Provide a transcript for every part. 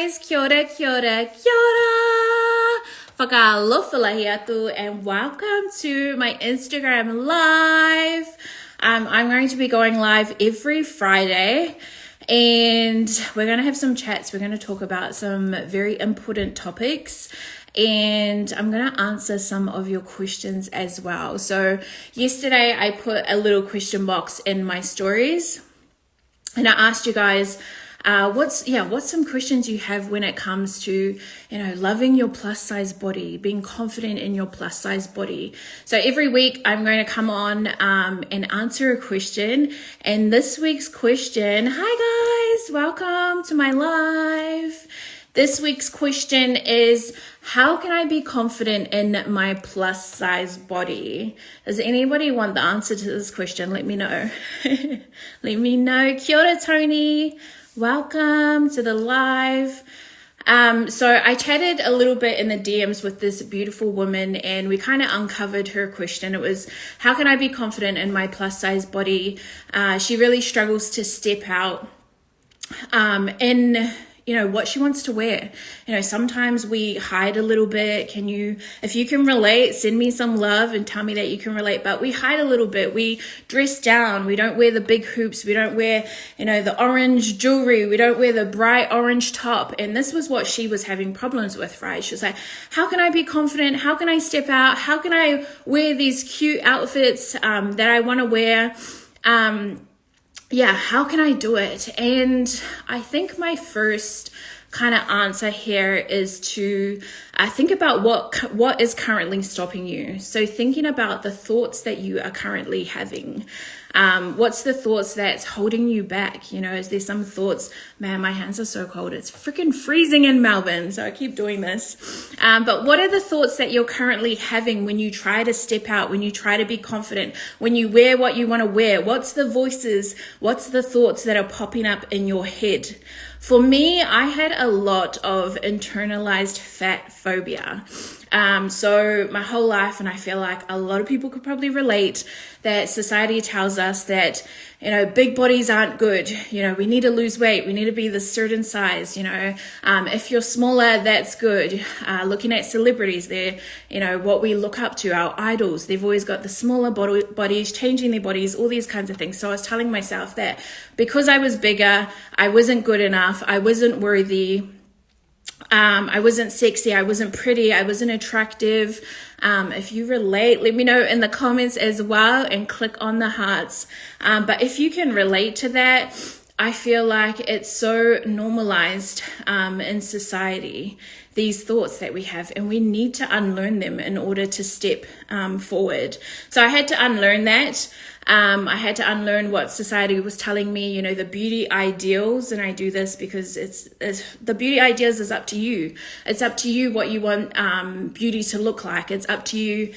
guys, kia ora, kia ora, kia ora. Whakaalofa atu, and welcome to my Instagram live. I'm going to be going live every Friday, and we're going to have some chats. We're going to talk about some very important topics, and I'm going to answer some of your questions as well. So yesterday I put a little question box in my stories, and I asked you guys, what's some questions you have when it comes to, loving your plus size body, being confident in your plus size body. So every week I'm going to come on and answer a question. And this week's question, hi guys, welcome to my live. This week's question is, how can I be confident in my plus size body? Does anybody want the answer to this question? Let me know. Let me know. Kia ora, Tony. Welcome to the live. So I chatted a little bit in the DMs with this beautiful woman, and we kind of uncovered her question. It was, how can I be confident in my plus size body? She really struggles to step out in what she wants to wear. Sometimes we hide a little bit. If you can relate, send me some love and tell me that you can relate. But we hide a little bit. We dress down. We don't wear the big hoops. We don't wear, the orange jewelry. We don't wear the bright orange top. And this was what she was having problems with, right? She was like, how can I be confident? How can I step out? How can I wear these cute outfits that I want to wear? How can I do it? And I think my first kind of answer here is to think about what is currently stopping you. So thinking about the thoughts that you are currently having. What's the thoughts that's holding you back? Is there some thoughts, man, my hands are so cold. It's freaking freezing in Melbourne. So I keep doing this. But what are the thoughts that you're currently having when you try to step out, when you try to be confident, when you wear what you want to wear? What's the voices? What's the thoughts that are popping up in your head? For me, I had a lot of internalized fat phobia. So my whole life, and I feel like a lot of people could probably relate, that society tells us that, big bodies aren't good. We need to lose weight. We need to be this certain size. If you're smaller, that's good. Looking at celebrities, they're, what we look up to, our idols. They've always got the smaller bodies, changing their bodies, all these kinds of things. So I was telling myself that because I was bigger, I wasn't good enough. I wasn't worthy. I wasn't sexy. I wasn't pretty. I wasn't attractive. If you relate, let me know in the comments as well, and click on the hearts. But if you can relate to that, I feel like it's so normalized in society, these thoughts that we have, and we need to unlearn them in order to step forward. So I had to unlearn that. I had to unlearn what society was telling me, the beauty ideals. And I do this because it's the beauty ideals is up to you. It's up to you what you want beauty to look like. It's up to you.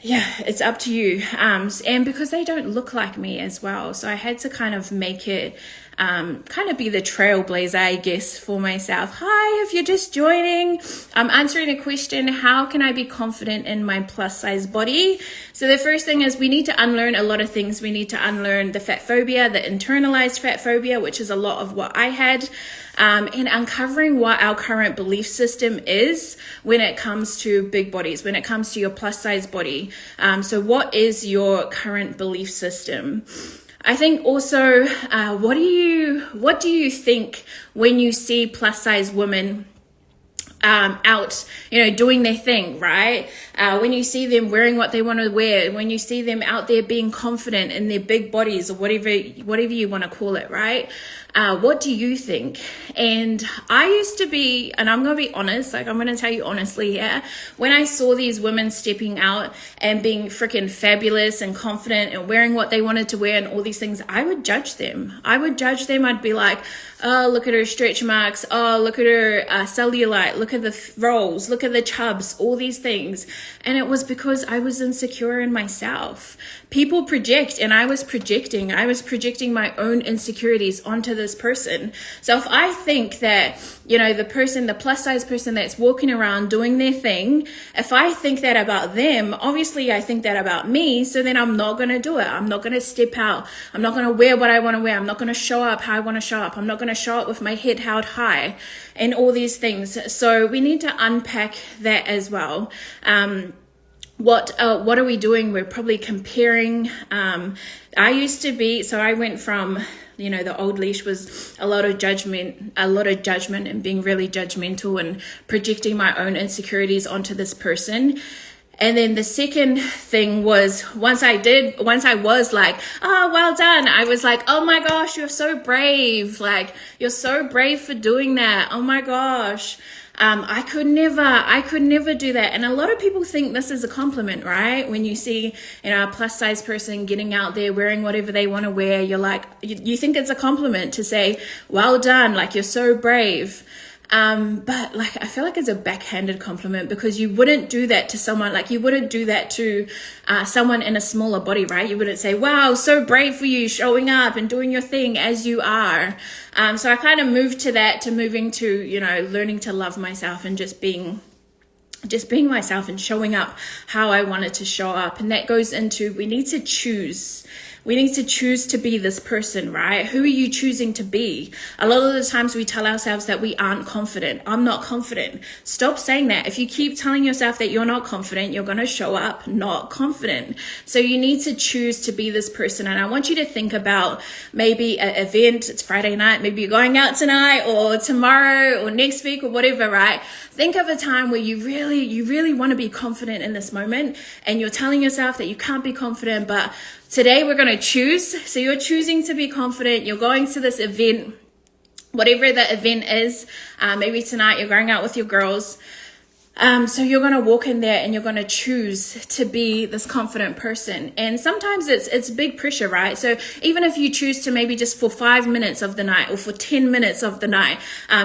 Yeah, it's up to you. And because they don't look like me as well. So I had to kind of make it kind of be the trailblazer, I guess, for myself. Hi, if you're just joining, I'm answering a question, how can I be confident in my plus size body? So the first thing is we need to unlearn a lot of things. We need to unlearn the fat phobia, the internalized fat phobia, which is a lot of what I had, and uncovering what our current belief system is when it comes to big bodies, when it comes to your plus size body. So what is your current belief system? I think also, what do you think when you see plus size women out, doing their thing, right? When you see them wearing what they want to wear, when you see them out there being confident in their big bodies, or whatever you want to call it, right? What do you think? And I used to be, and I'm going to be honest, I'm going to tell you honestly here, when I saw these women stepping out and being freaking fabulous and confident and wearing what they wanted to wear and all these things, I would judge them. I'd be like, oh, look at her stretch marks. Oh, look at her cellulite. Look at the rolls. Look at the chubs, all these things. And it was because I was insecure in myself. People project, and I was projecting my own insecurities onto this person. So if I think that, the plus size person that's walking around doing their thing, if I think that about them, obviously I think that about me. So then I'm not going to do it. I'm not going to step out. I'm not going to wear what I want to wear. I'm not going to show up how I want to show up. I'm not going to show up with my head held high and all these things. So we need to unpack that as well. What are we doing? We're probably comparing. I went from, the old leash was a lot of judgment and being really judgmental and projecting my own insecurities onto this person. And then the second thing was once I was like, oh, well done. I was like, oh my gosh, you're so brave. Like, you're so brave for doing that. Oh my gosh. I could never do that. And a lot of people think this is a compliment, right? When you see, a plus size person getting out there wearing whatever they want to wear, you're like, you think it's a compliment to say, well done, like you're so brave. But like, I feel like it's a backhanded compliment, because you wouldn't do that to someone, like you wouldn't do that to someone in a smaller body, right? You wouldn't say, wow, so brave for you showing up and doing your thing as you are. So I kind of moved to moving to, learning to love myself and just being myself and showing up how I wanted to show up. And that goes into, we need to choose to be this person, right? Who are you choosing to be? A lot of the times we tell ourselves that we aren't confident. I'm not confident. Stop saying that. If you keep telling yourself that you're not confident, you're going to show up not confident. So you need to choose to be this person. And I want you to think about maybe an event. It's Friday night. Maybe you're going out tonight or tomorrow or next week or whatever, right? Think of a time where you really want to be confident in this moment, and you're telling yourself that you can't be confident, but today we're going to choose. So you're choosing to be confident. You're going to this event, whatever the event is. Maybe tonight you're going out with your girls. So you're going to walk in there and you're going to choose to be this confident person. And sometimes it's big pressure, right? So even if you choose to maybe just for 5 minutes of the night or for 10 minutes of the night,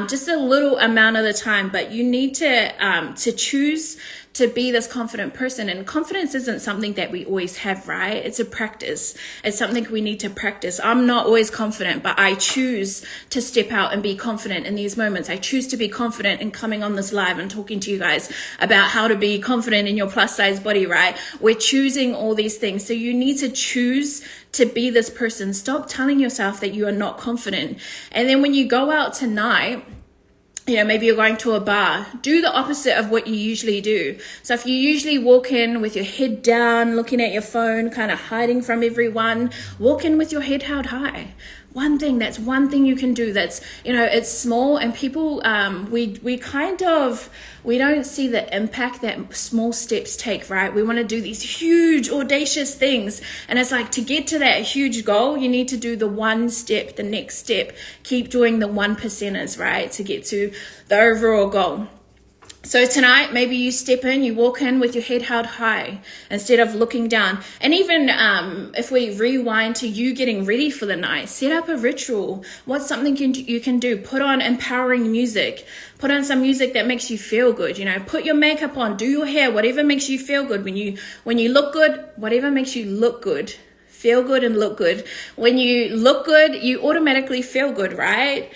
just a little amount of the time, but you need to choose to be this confident person. And confidence isn't something that we always have, right? It's a practice. It's something we need to practice. I'm not always confident, but I choose to step out and be confident in these moments. I choose to be confident in coming on this live and talking to you guys about how to be confident in your plus size body, right? We're choosing all these things. So you need to choose to be this person. Stop telling yourself that you are not confident. And then when you go out tonight, maybe you're going to a bar, do the opposite of what you usually do. So if you usually walk in with your head down, looking at your phone, kind of hiding from everyone, walk in with your head held high. That's one thing you can do. That's, it's small, and people, we don't see the impact that small steps take, right? We want to do these huge, audacious things. And it's like, to get to that huge goal, you need to do the one step, the next step, keep doing the 1%ers, right? To get to the overall goal. So tonight, maybe you step in, you walk in with your head held high instead of looking down. And even if we rewind to you getting ready for the night, set up a ritual. What's something you can do? Put on empowering music. Put on some music that makes you feel good. Put your makeup on, do your hair, whatever makes you feel good. When you look good, whatever makes you look good. Feel good and look good. When you look good, you automatically feel good, right?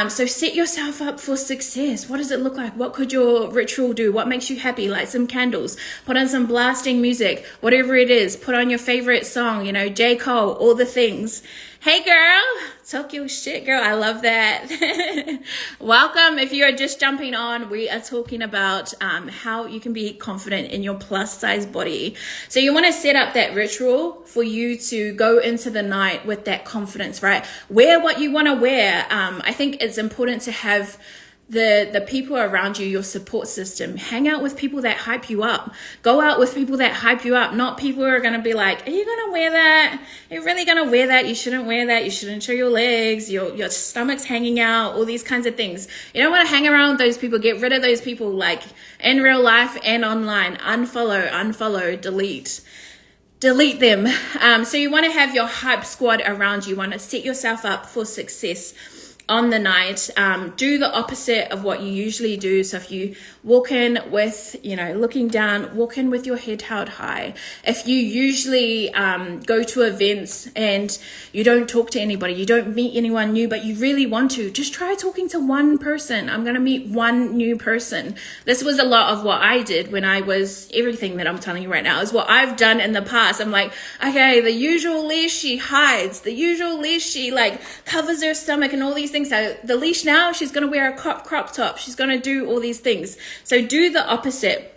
So set yourself up for success. What does it look like? What could your ritual do? What makes you happy? Light some candles. Put on some blasting music. Whatever it is. Put on your favorite song, J. Cole, all the things. Hey girl, talk your shit, girl. I love that. Welcome. If you are just jumping on, we are talking about how you can be confident in your plus size body. So you want to set up that ritual for you to go into the night with that confidence, right? Wear what you want to wear. I think it's important to have the people around you, your support system. Hang out with people that hype you up. Go out with people that hype you up, not people who are going to be like, are you going to wear that? Are you really going to wear that? You shouldn't wear that. You shouldn't show your legs. Your stomach's hanging out, all these kinds of things. You don't want to hang around with those people. Get rid of those people, like in real life and online. Unfollow, delete them. So you want to have your hype squad around you. You want to set yourself up for success. on the night, do the opposite of what you usually do. So if you walk in with, looking down, walk in with your head held high. If you usually go to events and you don't talk to anybody, you don't meet anyone new, but you really want to, just try talking to one person. I'm going to meet one new person. This was a lot of what I did when I was, everything that I'm telling you right now is what I've done in the past. I'm like, okay, the usual leash, she hides. The usual leash, she like covers her stomach and all these things. So the leash now, she's going to wear a crop top. She's going to do all these things. So do the opposite.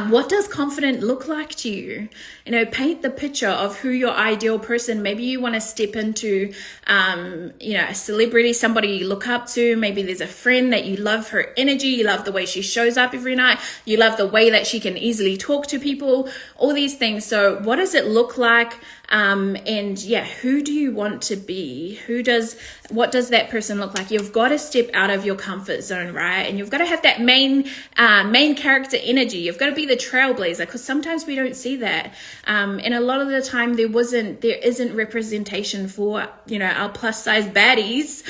What does confident look like to you? Paint the picture of who your ideal person. Maybe you want to step into, a celebrity, somebody you look up to. Maybe there's a friend that you love her energy. You love the way she shows up every night. You love the way that she can easily talk to people, all these things. So what does it look like? Who do you want to be? What does that person look like? You've got to step out of your comfort zone, right? And you've got to have that main character energy. You've got to be the trailblazer, because sometimes we don't see that. And a lot of the time there isn't representation for, our plus size baddies.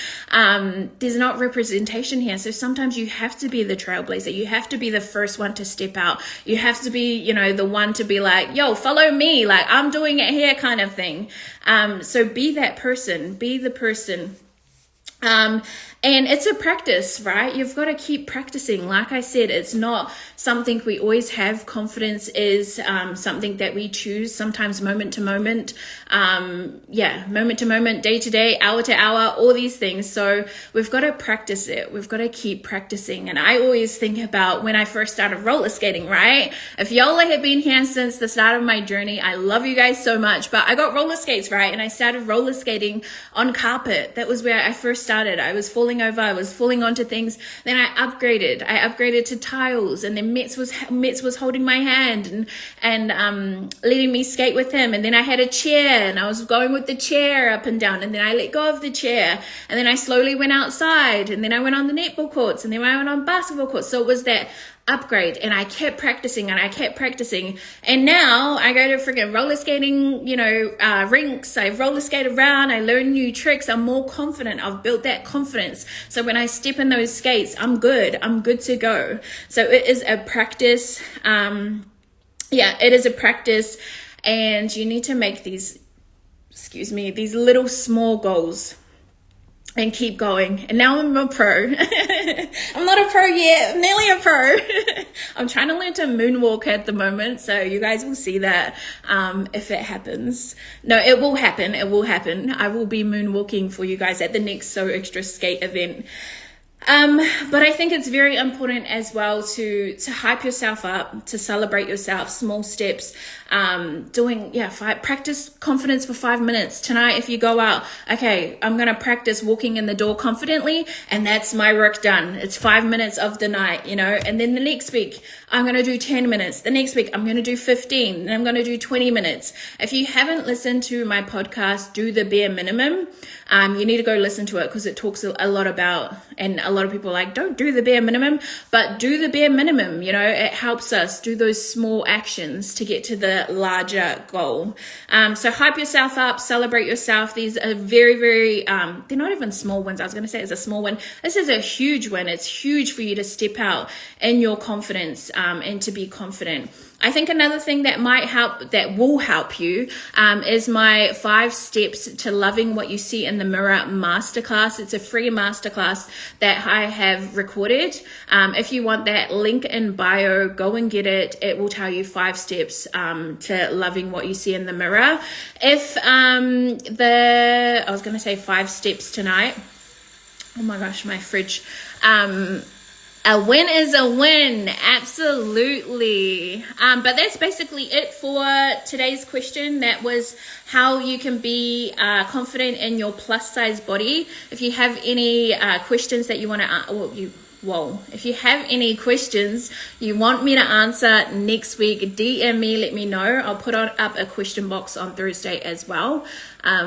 There's not representation here. So sometimes you have to be the trailblazer. You have to be the first one to step out. You have to be, the one to be like, yo, follow me. Like, I'm doing it here kind of thing. So be that person, be the person. And it's a practice, right? You've got to keep practicing. Like I said, it's not something we always have. Confidence is something that we choose, sometimes moment to moment, moment to moment, day to day, hour to hour, all these things. So we've got to practice it. We've got to keep practicing. And I always think about when I first started roller skating, right? If y'all have been here since the start of my journey, I love you guys so much, but I got roller skates, right? And I started roller skating on carpet. That was where I first started. I was falling over, I was falling onto things. Then I upgraded to tiles, and then Metz was holding my hand and letting me skate with him. And then I had a chair, and I was going with the chair up and down, and then I let go of the chair, and then I slowly went outside, and then I went on the netball courts, and then I went on basketball courts. So it was that upgrade, and I kept practicing and now I go to freaking roller skating rinks. I roller skate around, I learn new tricks, I'm more confident, I've built that confidence. So when I step in those skates, I'm good to go. So it is a practice. It is a practice, and you need to make these little small goals and keep going. And now I'm a pro. I'm not a pro yet. I'm nearly a pro. I'm trying to learn to moonwalk at the moment. So you guys will see that if it happens. No, it will happen. It will happen. I will be moonwalking for you guys at the next So Extra Skate event. But I think it's very important as well to hype yourself up, to celebrate yourself, small steps, practice confidence for 5 minutes. Tonight, if you go out, okay, I'm going to practice walking in the door confidently, and that's my work done. It's 5 minutes of the night, and then the next week, I'm going to do 10 minutes. The next week, I'm going to do 15, and I'm going to do 20 minutes. If you haven't listened to my podcast, Do the Bare Minimum, you need to go listen to it, because it talks a lot about, and a lot of people are like, don't do the bare minimum, but do the bare minimum. It helps us do those small actions to get to the larger goal. So hype yourself up, celebrate yourself. These are very, very, they're not even small wins. I was going to say it's a small win. This is a huge win. It's huge for you to step out in your confidence, and to be confident. I think another thing that will help you, is my 5 steps to loving what you see in the mirror masterclass. It's a free masterclass that I have recorded. If you want that, link in bio, go and get it. It will tell you 5 steps, to loving what you see in the mirror. If, I was going to say 5 steps tonight. Oh my gosh, my fridge. A win is a win, absolutely. But that's basically it for today's question. That was how you can be confident in your plus size body. If you have any questions that you want to, if you have any questions you want me to answer next week, DM me, let me know. I'll put up a question box on Thursday as well,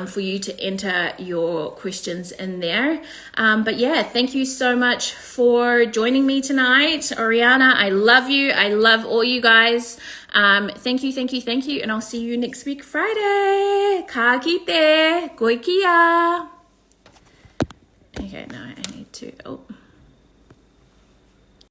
for you to enter your questions in there. But yeah, thank you so much for joining me tonight. Oriana, I love you. I love all you guys. Thank you. And I'll see you next week, Friday. Ka kite, koe kia. Okay, now I need to,